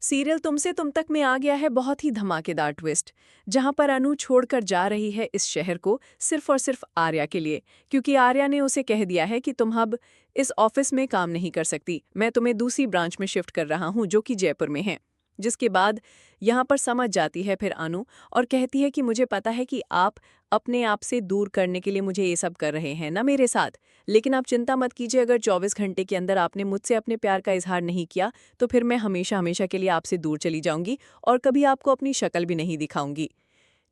Serial तुमसे तुम तक में आ गया है बहुत ही धमाकेदार ट्विस्ट, जहां पर अनु छोड़कर जा रही है इस शहर को सिर्फ और सिर्फ आर्या के लिए, क्योंकि आर्या ने उसे कह दिया है कि तुम अब इस ऑफिस में काम नहीं कर सकती, मैं तुम्हें दूसरी ब्रांच में शिफ्ट कर रहा हूं जो कि जयपुर में है। जिसके बाद यहाँ पर समझ जाती है फिर अनु और कहती है कि मुझे पता है कि आप अपने आप से दूर करने के लिए मुझे ये सब कर रहे हैं ना मेरे साथ, लेकिन आप चिंता मत कीजिए, अगर 24 घंटे के अंदर आपने मुझसे अपने प्यार का इजहार नहीं किया तो फिर मैं हमेशा हमेशा के लिए आपसे दूर चली जाऊंगी और कभी आपको अपनी शक्ल भी नहीं दिखाऊंगी।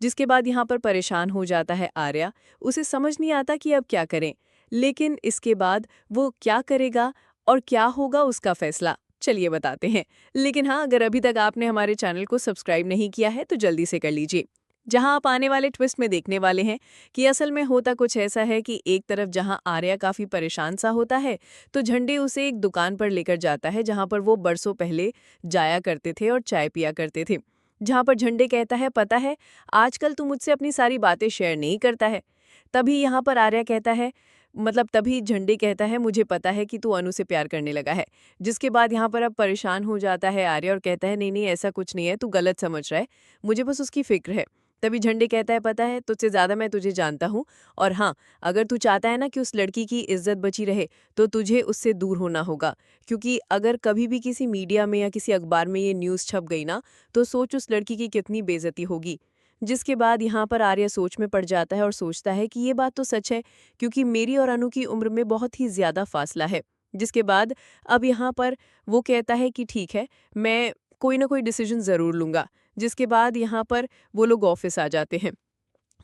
जिसके बाद यहाँ पर परेशान हो जाता है आर्या, उसे समझ नहीं आता कि अब क्या करें, लेकिन इसके बाद वो क्या करेगा और क्या होगा उसका फैसला चलिए बताते हैं। लेकिन हाँ, अगर अभी तक आपने हमारे चैनल को सब्सक्राइब नहीं किया है तो जल्दी से कर लीजिए, जहां आप आने वाले ट्विस्ट में देखने वाले हैं कि असल में होता कुछ ऐसा है कि एक तरफ जहां आर्या काफी परेशान सा होता है तो झंडे उसे एक दुकान पर लेकर जाता है जहां पर वो बरसों पहले जाया करते थे और चाय पिया करते थे। जहां पर झंडे कहता है पता है आजकल तू मुझसे अपनी सारी बातें शेयर नहीं करता है। तभी यहाँ पर आर्या कहता है, मतलब तभी झंडे कहता है मुझे पता है कि तू अनु से प्यार करने लगा है। जिसके बाद यहाँ पर अब परेशान हो जाता है आर्या और कहता है नहीं नहीं ऐसा कुछ नहीं है, तू गलत समझ रहा है, मुझे बस उसकी फिक्र है। तभी झंडे कहता है पता है तुझसे ज्यादा मैं तुझे जानता हूँ, और हाँ, अगर तू चाहता है ना कि उस लड़की की इज्जत बची रहे तो तुझे उससे दूर होना होगा, क्योंकि अगर कभी भी किसी मीडिया में या किसी अखबार में ये न्यूज़ छप गई ना तो सोच उस लड़की की कितनी बेइज्जती होगी। जिसके बाद यहाँ पर आर्या सोच में पड़ जाता है और सोचता है कि ये बात तो सच है, क्योंकि मेरी और अनु की उम्र में बहुत ही ज्यादा फासला है। जिसके बाद अब यहाँ पर वो कहता है कि ठीक है, मैं कोई ना कोई डिसीजन जरूर लूंगा। जिसके बाद यहाँ पर वो लोग ऑफिस आ जाते हैं।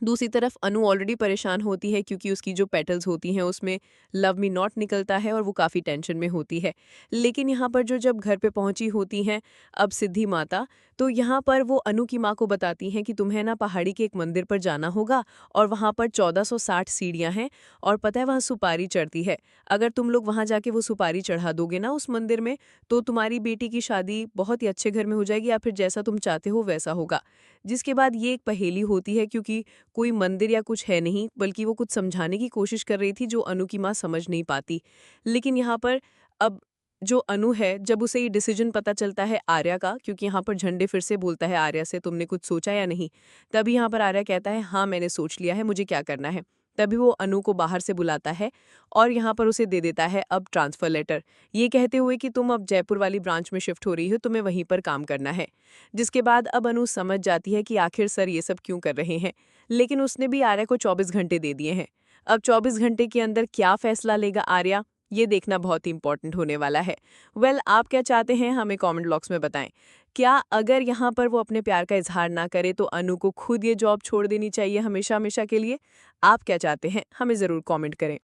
दूसरी तरफ अनु ऑलरेडी परेशान होती है क्योंकि उसकी जो पेटल्स होती हैं उसमें लव मी नॉट निकलता है और वो काफ़ी टेंशन में होती है। लेकिन यहाँ पर जो जब घर पे पहुंची होती हैं अब सिद्धि माता, तो यहाँ पर वो अनु की माँ को बताती हैं कि तुम्हें ना पहाड़ी के एक मंदिर पर जाना होगा और वहाँ पर 1460 सीढ़ियाँ हैं और पता है वहाँ सुपारी चढ़ती है। अगर तुम लोग वहाँ जाके वो सुपारी चढ़ा दोगे ना उस मंदिर में तो तुम्हारी बेटी की शादी बहुत ही अच्छे घर में हो जाएगी या फिर जैसा तुम चाहते हो वैसा होगा। जिसके बाद ये एक पहेली होती है क्योंकि कोई मंदिर या कुछ है नहीं, बल्कि वो कुछ समझाने की कोशिश कर रही थी जो अनु की माँ समझ नहीं पाती। लेकिन यहाँ पर अब जो अनु है जब उसे ये डिसीजन पता चलता है आर्या का, क्योंकि यहाँ पर झंडे फिर से बोलता है आर्या से तुमने कुछ सोचा या नहीं, तभी यहाँ पर आर्या कहता है हाँ मैंने सोच लिया है, मुझे क्या करना है। तभी वो अनु को बाहर से बुलाता है और यहाँ पर उसे दे देता है अब ट्रांसफर लेटर, ये कहते हुए कि तुम अब जयपुर वाली ब्रांच में शिफ्ट हो रही हो, तुम्हें वहीं पर काम करना है। जिसके बाद अब अनु समझ जाती है कि आखिर सर ये सब क्यों कर रहे हैं, लेकिन उसने भी आर्या को 24 घंटे दे दिए हैं। अब 24 घंटे के अंदर क्या फैसला लेगा आर्या, ये देखना बहुत ही इंपॉर्टेंट होने वाला है। आप क्या चाहते हैं हमें कमेंट बॉक्स में बताएं। क्या अगर यहाँ पर वो अपने प्यार का इजहार ना करे तो अनु को खुद ये जॉब छोड़ देनी चाहिए हमेशा हमेशा के लिए? आप क्या चाहते हैं हमें ज़रूर कमेंट करें।